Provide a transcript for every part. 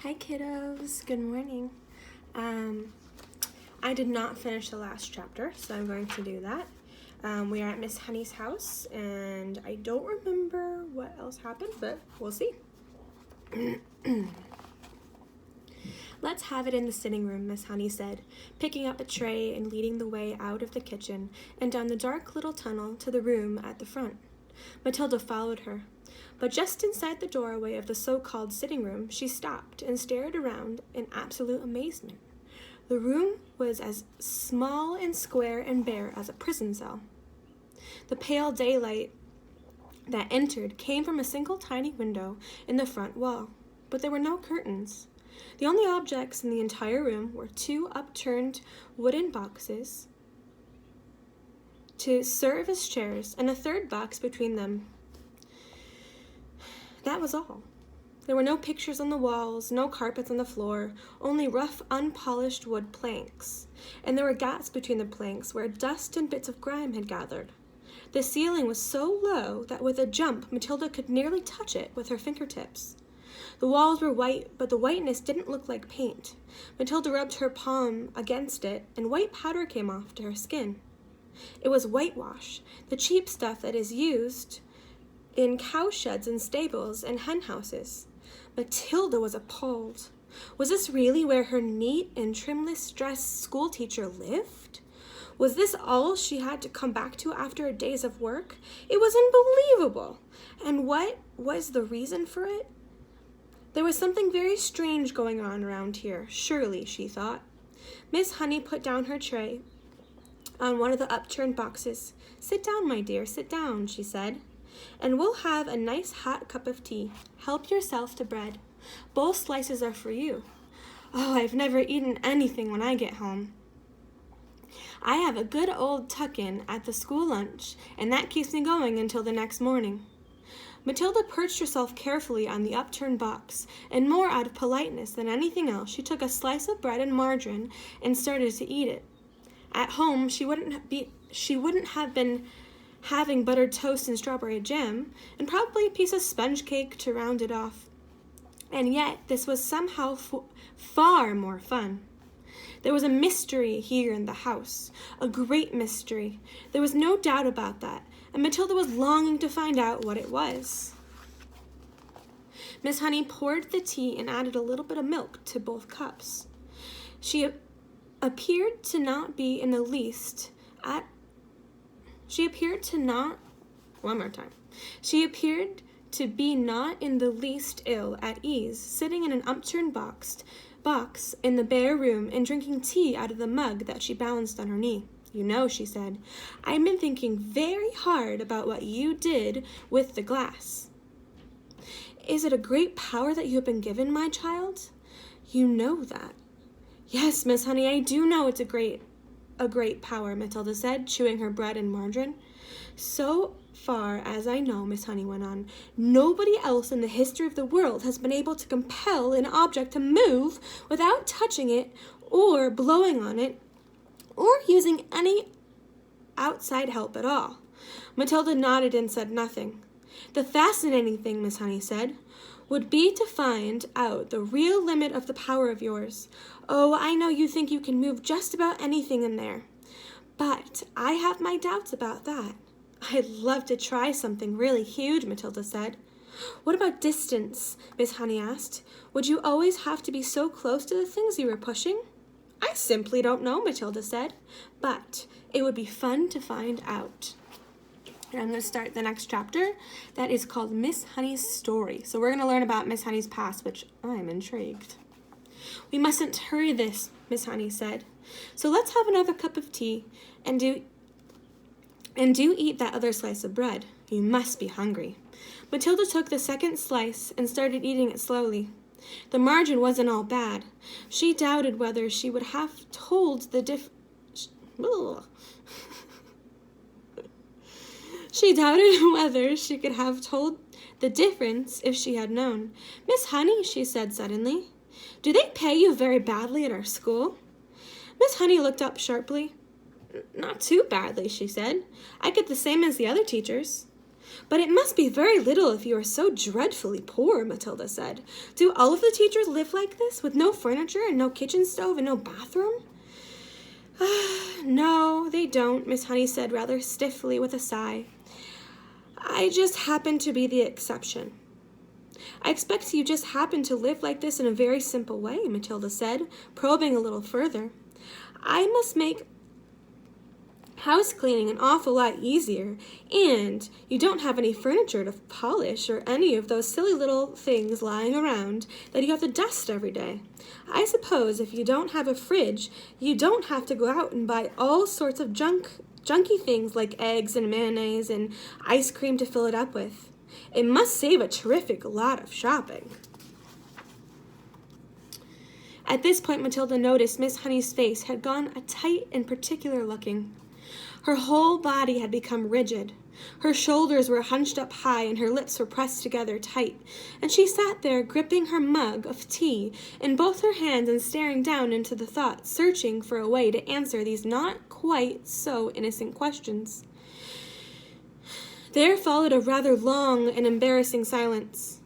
Hi kiddos, good morning. I did not finish the last chapter, so I'm going to do that. We are at Miss Honey's house, and I don't remember what else happened, but we'll see. Let's have it in the sitting room, Miss Honey said, picking up a tray and leading the way out of the kitchen and down the dark little tunnel to the room at the front. Matilda followed her. But just inside the doorway of the so-called sitting room, she stopped and stared around in absolute amazement. The room was as small and square and bare as a prison cell. The pale daylight that entered came from a single tiny window in the front wall, but there were no curtains. The only objects in the entire room were two upturned wooden boxes to serve as chairs and a third box between them. That was all. There were no pictures on the walls, no carpets on the floor, only rough, unpolished wood planks. And there were gaps between the planks where dust and bits of grime had gathered. The ceiling was so low that with a jump, Matilda could nearly touch it with her fingertips. The walls were white, but the whiteness didn't look like paint. Matilda rubbed her palm against it, and white powder came off to her skin. It was whitewash, the cheap stuff that is used in cow sheds and stables and hen houses. Matilda was appalled. Was this really where her neat and trimless-dressed schoolteacher lived? Was this all she had to come back to after a days of work? It was unbelievable. And what was the reason for it? There was something very strange going on around here, surely, she thought. Miss Honey put down her tray on one of the upturned boxes. "Sit down, my dear, sit down," she said. "And we'll have a nice hot cup of tea. Help yourself to bread. Both slices are for you. Oh, I've never eaten anything when I get home. I have a good old tuck-in at the school lunch, and that keeps me going until the next morning." Matilda perched herself carefully on the upturned box, and more out of politeness than anything else, she took a slice of bread and margarine and started to eat it. At home, she wouldn't have been having buttered toast and strawberry jam, and probably a piece of sponge cake to round it off. And yet, this was somehow far more fun. There was a mystery here in the house, a great mystery. There was no doubt about that, and Matilda was longing to find out what it was. Miss Honey poured the tea and added a little bit of milk to both cups. She appeared to not be in the least She appeared to be not in the least ill at ease, sitting in an upturned box in the bare room and drinking tea out of the mug that she balanced on her knee. "You know," she said, "I've been thinking very hard about what you did with the glass." "Is it a great power that you have been given, my child?" "You know that." "Yes, Miss Honey, I do know it's a great power," Matilda said, chewing her bread and margarine. "So far as I know," Miss Honey went on, "nobody else in the history of the world has been able to compel an object to move without touching it or blowing on it or using any outside help at all." Matilda nodded and said nothing. "The fascinating thing," Miss Honey said, "would be to find out the real limit of the power of yours. Oh, I know you think you can move just about anything in there, but I have my doubts about that." "I'd love to try something really huge," Matilda said. "What about distance?" Miss Honey asked. "Would you always have to be so close to the things you were pushing?" "I simply don't know," Matilda said, "but it would be fun to find out." And I'm going to start the next chapter that is called Miss Honey's Story. So we're going to learn about Miss Honey's past, which I'm intrigued. "We mustn't hurry this," Miss Honey said. "So let's have another cup of tea and do eat that other slice of bread. You must be hungry." Matilda took the second slice and started eating it slowly. The margin wasn't all bad. She doubted whether she would have told the She doubted whether she could have told the difference if she had known. "Miss Honey," she said suddenly, "do they pay you very badly at our school?" Miss Honey looked up sharply. "Not too badly," she said. "I get the same as the other teachers." But it must be very little if you are so dreadfully poor, Matilda said. Do all of the teachers live like this, with no furniture and no kitchen stove and no bathroom? No, they don't, Miss Honey said rather stiffly with a sigh. I just happen to be the exception. I expect you just happen to live like this in a very simple way, Matilda said, probing a little further. I must make house cleaning an awful lot easier, and you don't have any furniture to polish or any of those silly little things lying around that you have to dust every day. I suppose if you don't have a fridge, you don't have to go out and buy all sorts of junky things like eggs and mayonnaise and ice cream to fill it up with. It must save a terrific lot of shopping. At this point, Matilda noticed Miss Honey's face had gone a tight and particular looking. Her whole body had become rigid. Her shoulders were hunched up high and her lips were pressed together tight, and she sat there gripping her mug of tea in both her hands and staring down into the thought, searching for a way to answer these not quite so innocent questions. There followed a rather long and embarrassing silence.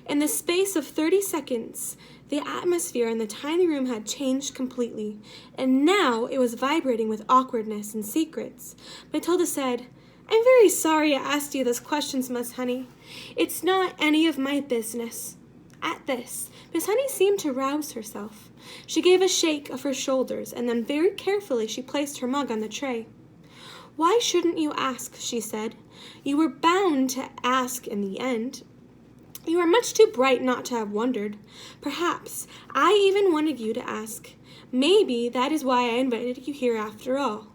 In the space of 30 seconds, the atmosphere in the tiny room had changed completely, and now it was vibrating with awkwardness and secrets. Matilda said, I'm very sorry I asked you those questions, Miss Honey. It's not any of my business. At this, Miss Honey seemed to rouse herself. She gave a shake of her shoulders, and then very carefully she placed her mug on the tray. Why shouldn't you ask, she said. You were bound to ask in the end. You are much too bright not to have wondered. Perhaps I even wanted you to ask. Maybe that is why I invited you here after all.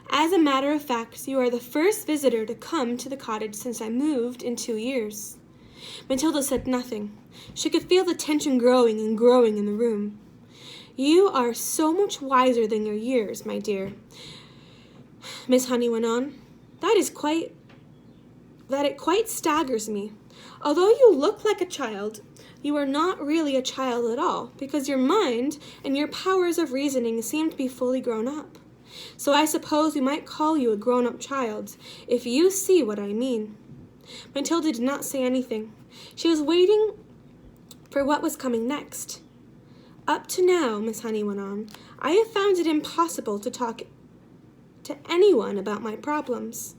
As a matter of fact, you are the first visitor to come to the cottage since I moved in 2 years. Matilda said nothing. She could feel the tension growing and growing in the room. You are so much wiser than your years, my dear, Miss Honey went on. It quite staggers me. Although you look like a child, you are not really a child at all, because your mind and your powers of reasoning seem to be fully grown up. So I suppose we might call you a grown-up child, if you see what I mean. Matilda did not say anything. She was waiting for what was coming next. Up to now, Miss Honey went on, I have found it impossible to talk to anyone about my problems.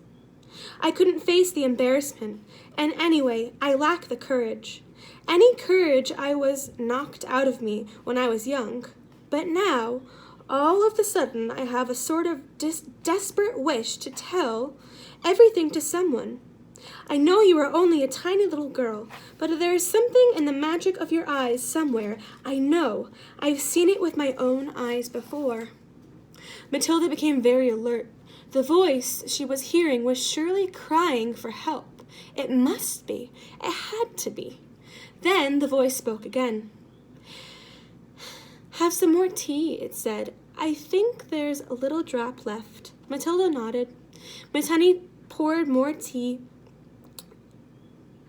I couldn't face the embarrassment, and anyway, I lack the courage. Any courage I was knocked out of me when I was young. But now, all of a sudden, I have a sort of desperate wish to tell everything to someone. I know you are only a tiny little girl, but there is something in the magic of your eyes somewhere. I know. I've seen it with my own eyes before. Matilda became very alert. The voice she was hearing was surely crying for help. It must be. It had to be. Then the voice spoke again. Have some more tea, it said. I think there's a little drop left. Matilda nodded. Miss Honey poured more tea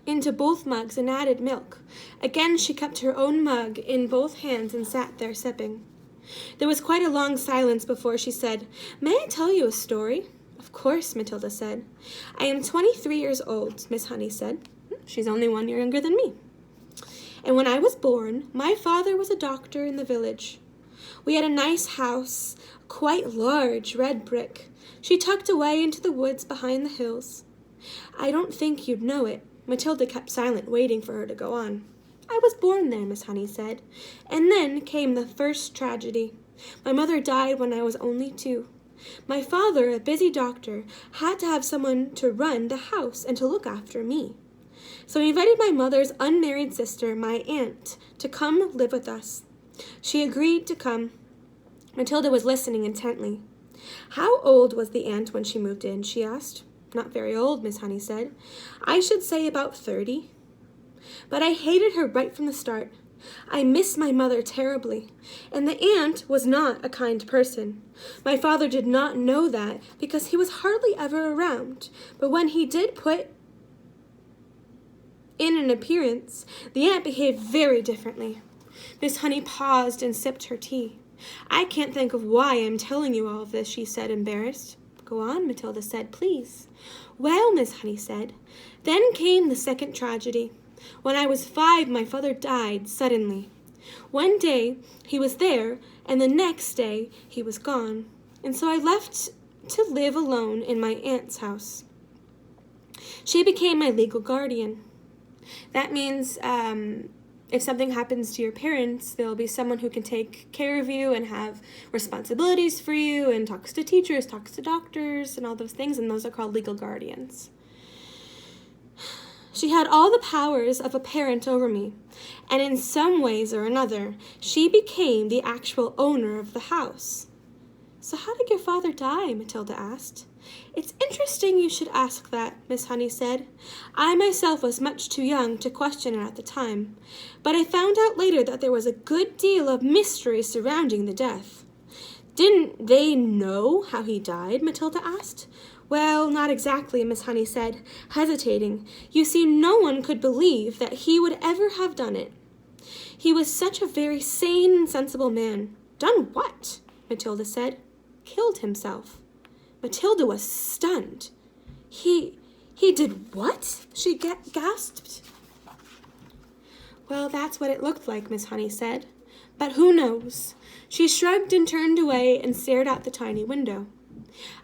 into both mugs and added milk. Again she kept her own mug in both hands and sat there sipping. There was quite a long silence before she said, May I tell you a story? Of course, Matilda said. I am 23 years old, Miss Honey said. She's only 1 year younger than me. And when I was born, my father was a doctor in the village. We had a nice house, quite large, red brick. She tucked away into the woods behind the hills. I don't think you'd know it. Matilda kept silent, waiting for her to go on. I was born there, Miss Honey said. And then came the first tragedy. My mother died when I was only 2. My father, a busy doctor, had to have someone to run the house and to look after me. So he invited my mother's unmarried sister, my aunt, to come live with us. She agreed to come. Matilda was listening intently. How old was the aunt when she moved in? She asked. Not very old, Miss Honey said. I should say about 30. But I hated her right from the start. I missed my mother terribly, and the aunt was not a kind person. My father did not know that because he was hardly ever around, but when he did put in an appearance, the aunt behaved very differently. Miss Honey paused and sipped her tea. I can't think of why I'm telling you all of this, she said, embarrassed. Go on, Matilda said, please. Well, Miss Honey said, then came the second tragedy. When I was 5, my father died suddenly. One day he was there, and the next day he was gone. And so I left to live alone in my aunt's house. She became my legal guardian. That means if something happens to your parents, there'll be someone who can take care of you and have responsibilities for you and talks to teachers, talks to doctors, and all those things, and those are called legal guardians. She had all the powers of a parent over me, and in some ways or another, she became the actual owner of the house. So how did your father die? Matilda asked. It's interesting you should ask that, Miss Honey said. I myself was much too young to question it at the time, but I found out later that there was a good deal of mystery surrounding the death. Didn't they know how he died? Matilda asked. Well, not exactly, Miss Honey said, hesitating. You see, no one could believe that he would ever have done it. He was such a very sane and sensible man. Done what? Matilda said. Killed himself. Matilda was stunned. He did what? She gasped. Well, that's what it looked like, Miss Honey said. But who knows? She shrugged and turned away and stared out the tiny window.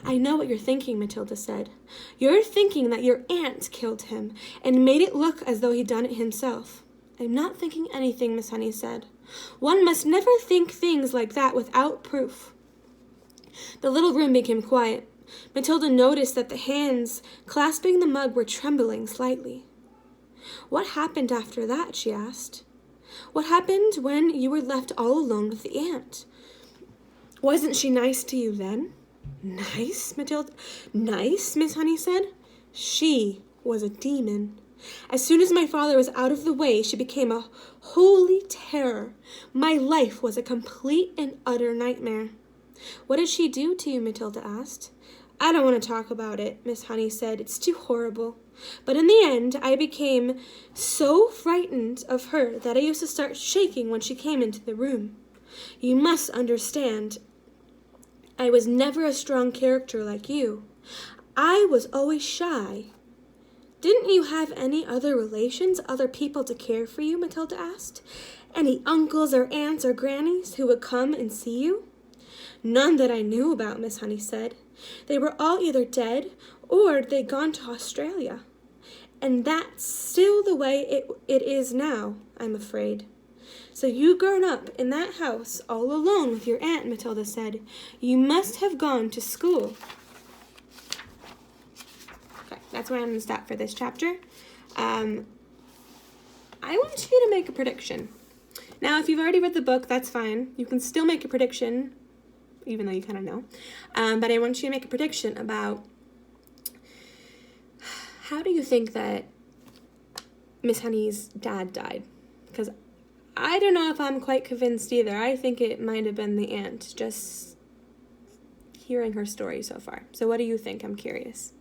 I know what you're thinking, Matilda said. You're thinking that your aunt killed him and made it look as though he'd done it himself. I'm not thinking anything, Miss Honey said. One must never think things like that without proof. The little room became quiet. Matilda noticed that the hands clasping the mug were trembling slightly. What happened after that? She asked. What happened when you were left all alone with the aunt? Wasn't she nice to you then? Nice, Matilda? Nice, Miss Honey said. She was a demon. As soon as my father was out of the way, she became a holy terror. My life was a complete and utter nightmare. What did she do to you? Matilda asked. I don't want to talk about it, Miss Honey said. It's too horrible. But in the end, I became so frightened of her that I used to start shaking when she came into the room. You must understand, I was never a strong character like you. I was always shy. Didn't you have any other relations, other people to care for you? Matilda asked. Any uncles or aunts or grannies who would come and see you? None that I knew about, Miss Honey said. They were all either dead or they'd gone to Australia. And that's still the way it is now, I'm afraid. So you grown up in that house all alone with your aunt, Matilda said. You must have gone to school. Okay, that's where I'm going to stop for this chapter. I want you to make a prediction. Now, if you've already read the book, that's fine. You can still make a prediction, even though you kind of know. But I want you to make a prediction about how do you think that Miss Honey's dad died? Because I don't know if I'm quite convinced either. I think it might have been the aunt, just hearing her story so far. So what do you think? I'm curious.